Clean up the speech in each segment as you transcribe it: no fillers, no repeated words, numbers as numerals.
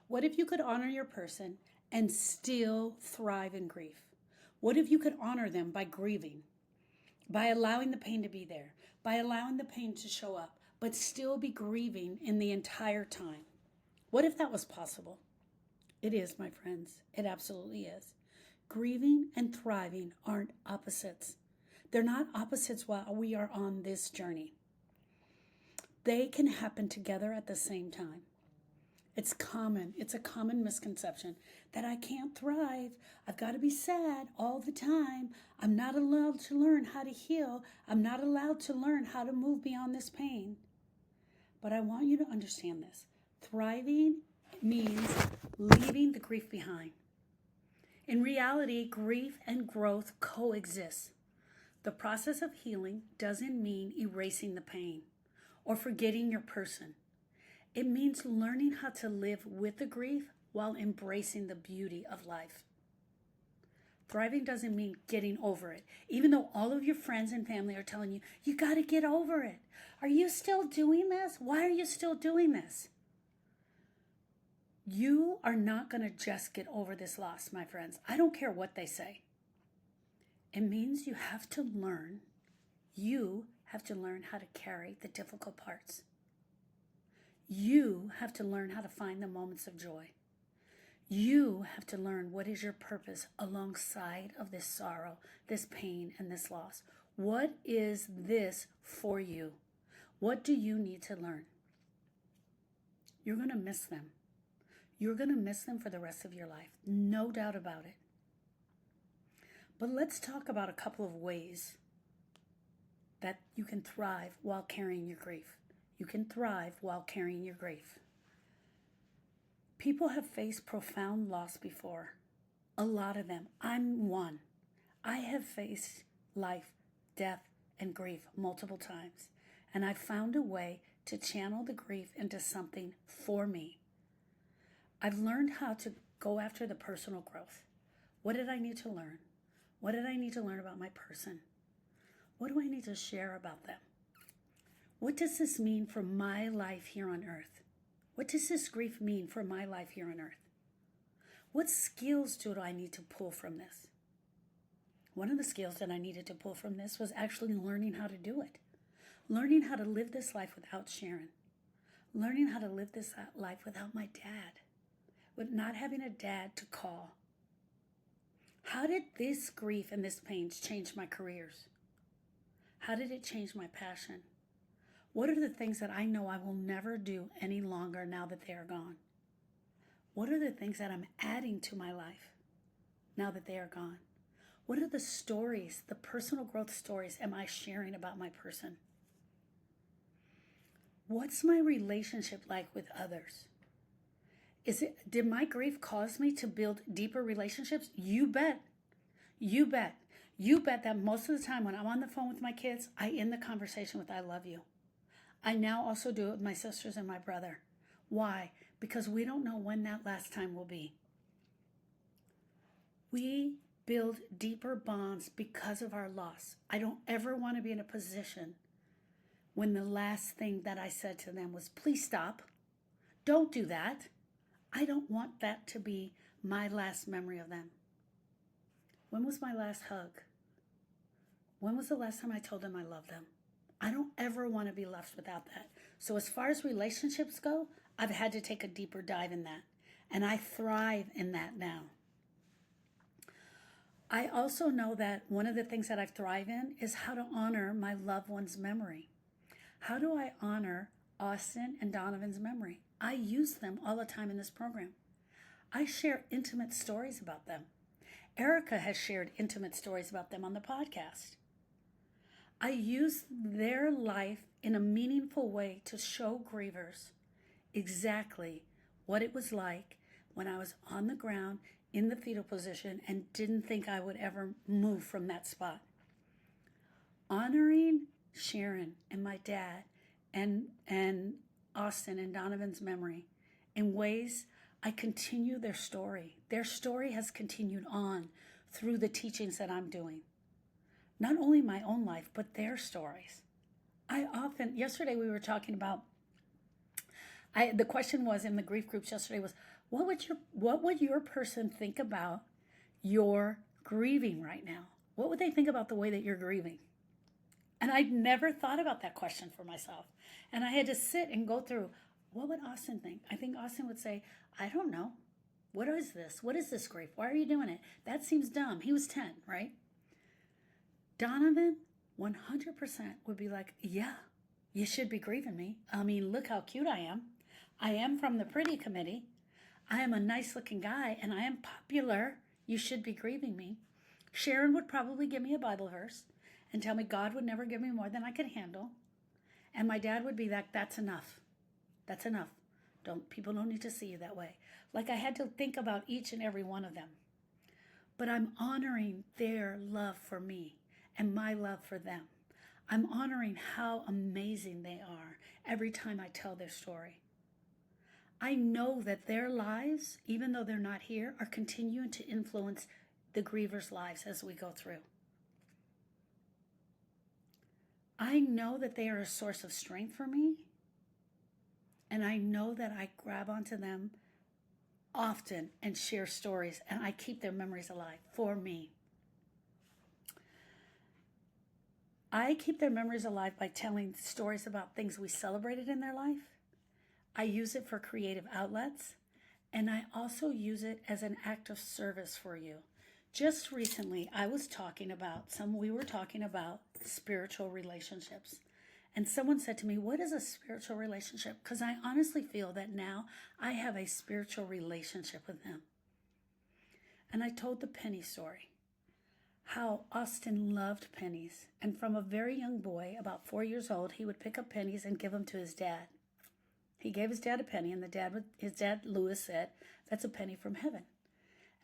What if you could honor your person and still thrive in grief? What if you could honor them by grieving, by allowing the pain to be there, by allowing the pain to show up, but still be grieving in the entire time? What if that was possible? It is, my friends. It absolutely is. Grieving and thriving aren't opposites. They're not opposites while we are on this journey. They can happen together at the same time. It's a common misconception that I can't thrive. I've got to be sad all the time. I'm not allowed to learn how to heal. I'm not allowed to learn how to move beyond this pain. But I want you to understand this. Thriving means leaving the grief behind. In reality, grief and growth coexist. The process of healing doesn't mean erasing the pain or forgetting your person. It means learning how to live with the grief while embracing the beauty of life. Thriving doesn't mean getting over it, even though all of your friends and family are telling you, you got to get over it. Are you still doing this? Why are you still doing this? You are not going to just get over this loss, my friends. I don't care what they say. It means you have to learn how to carry the difficult parts. You have to learn how to find the moments of joy. You have to learn what is your purpose alongside of this sorrow, this pain, and this loss. What is this for you? What do you need to learn? You're going to miss them. You're going to miss them for the rest of your life. No doubt about it. But let's talk about a couple of ways that you can thrive while carrying your grief. You can thrive while carrying your grief. People have faced profound loss before. A lot of them. I'm one. I have faced life, death, and grief multiple times. And I've found a way to channel the grief into something for me. I've learned how to go after the personal growth. What did I need to learn? What did I need to learn about my person? What do I need to share about them? What does this mean for my life here on earth? What does this grief mean for my life here on earth? What skills do I need to pull from this? One of the skills that I needed to pull from this was actually learning how to do it. Learning how to live this life without Sharon. Learning how to live this life without my dad. With not having a dad to call. How did this grief and this pain change my careers? How did it change my passion? What are the things that I know I will never do any longer now that they are gone? What are the things that I'm adding to my life now that they are gone? What are the stories, the personal growth stories am I sharing about my person? What's my relationship like with others? Did my grief cause me to build deeper relationships? You bet. You bet. You bet that most of the time when I'm on the phone with my kids, I end the conversation with I love you. I now also do it with my sisters and my brother. Why? Because we don't know when that last time will be. We build deeper bonds because of our loss. I don't ever want to be in a position when the last thing that I said to them was, please stop. Don't do that. I don't want that to be my last memory of them. When was my last hug? When was the last time I told them I love them? I don't ever want to be left without that. So as far as relationships go, I've had to take a deeper dive in that. And I thrive in that now. I also know that one of the things that I thrive in is how to honor my loved one's memory. How do I honor Austin and Donovan's memory? I use them all the time in this program. I share intimate stories about them. Erica has shared intimate stories about them on the podcast. I use their life in a meaningful way to show grievers exactly what it was like when I was on the ground in the fetal position and didn't think I would ever move from that spot. Honoring Sharon and my dad and Austin and Donovan's memory in ways I continue their story. Their story has continued on through the teachings that I'm doing. Not only my own life, but their stories. Yesterday we were talking about The question was in the grief groups yesterday was, what would your person think about your grieving right now? What would they think about the way that you're grieving? And I'd never thought about that question for myself. And I had to sit and go through, what would Austin think? I think Austin would say, I don't know. What is this? What is this grief? Why are you doing it? That seems dumb. He was 10, right? Donovan, 100% would be like, yeah, you should be grieving me. I mean, look how cute I am. I am from the pretty committee. I am a nice looking guy and I am popular. You should be grieving me. Sharon would probably give me a Bible verse and tell me God would never give me more than I could handle. And my dad would be like, that's enough. That's enough. People don't need to see you that way. Like I had to think about each and every one of them. But I'm honoring their love for me and my love for them. I'm honoring how amazing they are every time I tell their story. I know that their lives, even though they're not here, are continuing to influence the grievers' lives as we go through. I know that they are a source of strength for me, and I know that I grab onto them often and share stories, and I keep their memories alive for me. I keep their memories alive by telling stories about things we celebrated in their life. I use it for creative outlets, and I also use it as an act of service for you. Just recently, we were talking about spiritual relationships. And someone said to me, what is a spiritual relationship? Because I honestly feel that now I have a spiritual relationship with them. And I told the penny story, how Austin loved pennies. And from a very young boy, about 4 years old, he would pick up pennies and give them to his dad. He gave his dad a penny, and his dad, Lewis, said, that's a penny from heaven.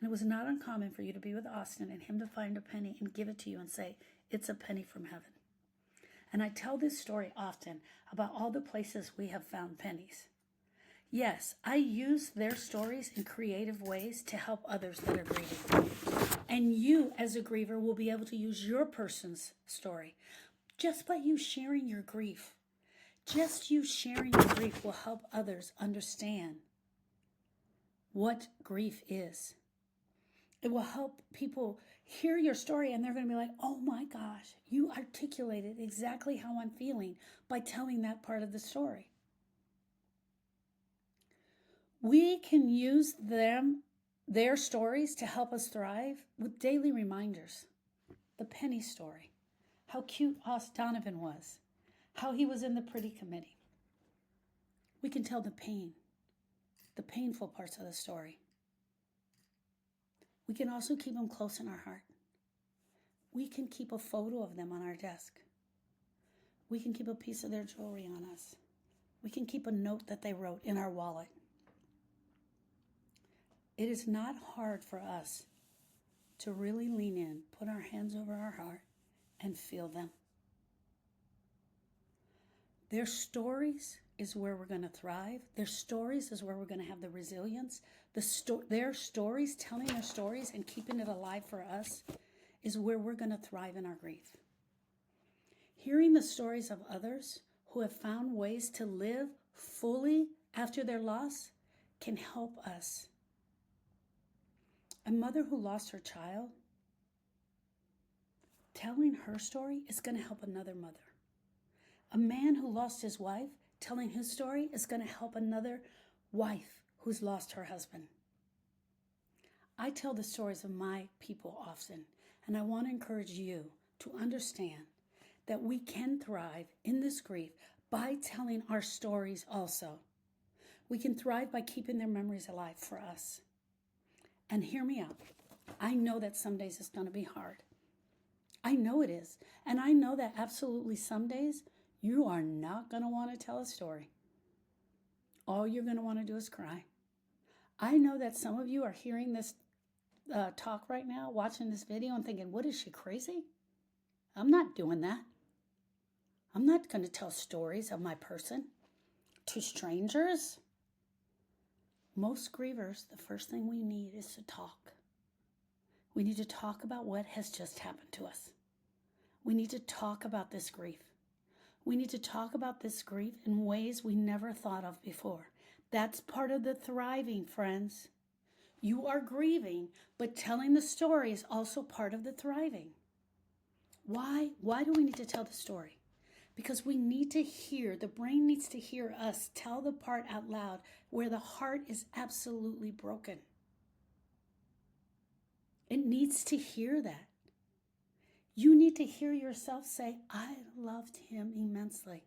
And it was not uncommon for you to be with Austin and him to find a penny and give it to you and say, it's a penny from heaven. And I tell this story often about all the places we have found pennies. Yes, I use their stories in creative ways to help others that are grieving. And you, as a griever, will be able to use your person's story. Just by you sharing your grief, just you sharing your grief will help others understand what grief is. It will help people hear your story and they're going to be like, oh my gosh, you articulated exactly how I'm feeling by telling that part of the story. We can use their stories to help us thrive with daily reminders. The penny story, how cute Donovan was, how he was in the pretty committee. We can tell the painful parts of the story. We can also keep them close in our heart. We can keep a photo of them on our desk. We can keep a piece of their jewelry on us. We can keep a note that they wrote in our wallet. It is not hard for us to really lean in, put our hands over our heart, and feel them. Their stories is where we're going to thrive. Their stories is where we're going to have the resilience. Their stories, telling their stories and keeping it alive for us, is where we're going to thrive in our grief. Hearing the stories of others who have found ways to live fully after their loss can help us. A mother who lost her child, telling her story is going to help another mother. A man who lost his wife, telling his story is going to help another wife who's lost her husband. I tell the stories of my people often, and I want to encourage you to understand that we can thrive in this grief by telling our stories also. We can thrive by keeping their memories alive for us. And hear me out. I know that some days it's going to be hard. I know it is. And I know that absolutely some days you are not going to want to tell a story. All you're going to want to do is cry. I know that some of you are hearing this talk right now, watching this video and thinking, what is she, crazy? I'm not doing that. I'm not going to tell stories of my person to strangers. Most grievers, the first thing we need is to talk. We need to talk about what has just happened to us. We need to talk about this grief. We need to talk about this grief in ways we never thought of before. That's part of the thriving, friends. You are grieving, but telling the story is also part of the thriving. Why? Why do we need to tell the story? Because we need to hear, the brain needs to hear us tell the part out loud where the heart is absolutely broken. It needs to hear that. You need to hear yourself say, I loved him immensely.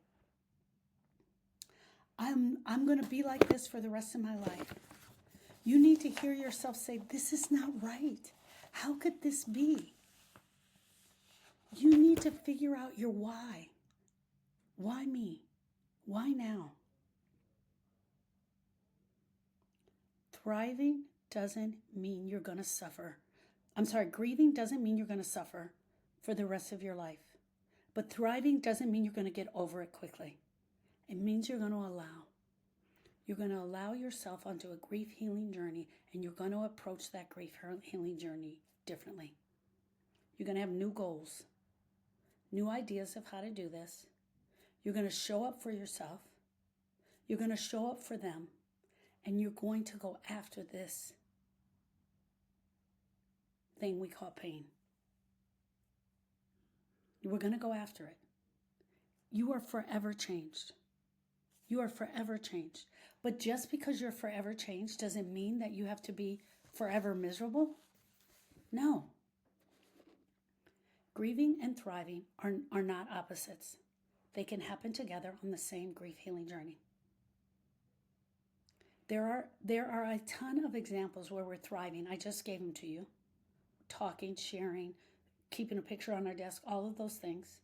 I'm going to be like this for the rest of my life. You need to hear yourself say, this is not right. How could this be? You need to figure out your why. Why me? Why now? Thriving doesn't mean you're going to suffer. Grieving doesn't mean you're going to suffer for the rest of your life. But thriving doesn't mean you're going to get over it quickly. It means you're going to allow. You're going to allow yourself onto a grief healing journey, and you're going to approach that grief healing journey differently. You're going to have new goals, new ideas of how to do this. You're going to show up for yourself. You're going to show up for them, and you're going to go after this thing we call pain. We're going to go after it. You are forever changed. You are forever changed. But just because you're forever changed doesn't mean that you have to be forever miserable. No. Grieving and thriving are not opposites. They can happen together on the same grief healing journey. There are a ton of examples where we're thriving. I just gave them to you. Talking, sharing, keeping a picture on our desk, all of those things.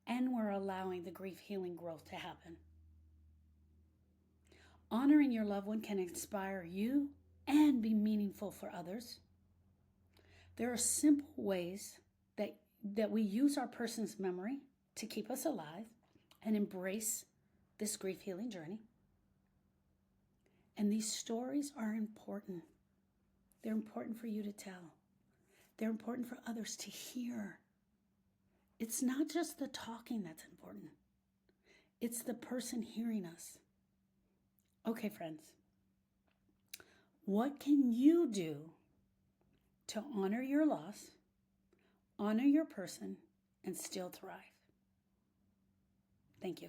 And we're allowing the grief healing growth to happen. Honoring your loved one can inspire you and be meaningful for others. There are simple ways that we use our person's memory to keep us alive and embrace this grief healing journey. And these stories are important. They're important for you to tell. They're important for others to hear. It's not just the talking that's important. It's the person hearing us. Okay, friends. What can you do to honor your loss, honor your person, and still thrive? Thank you.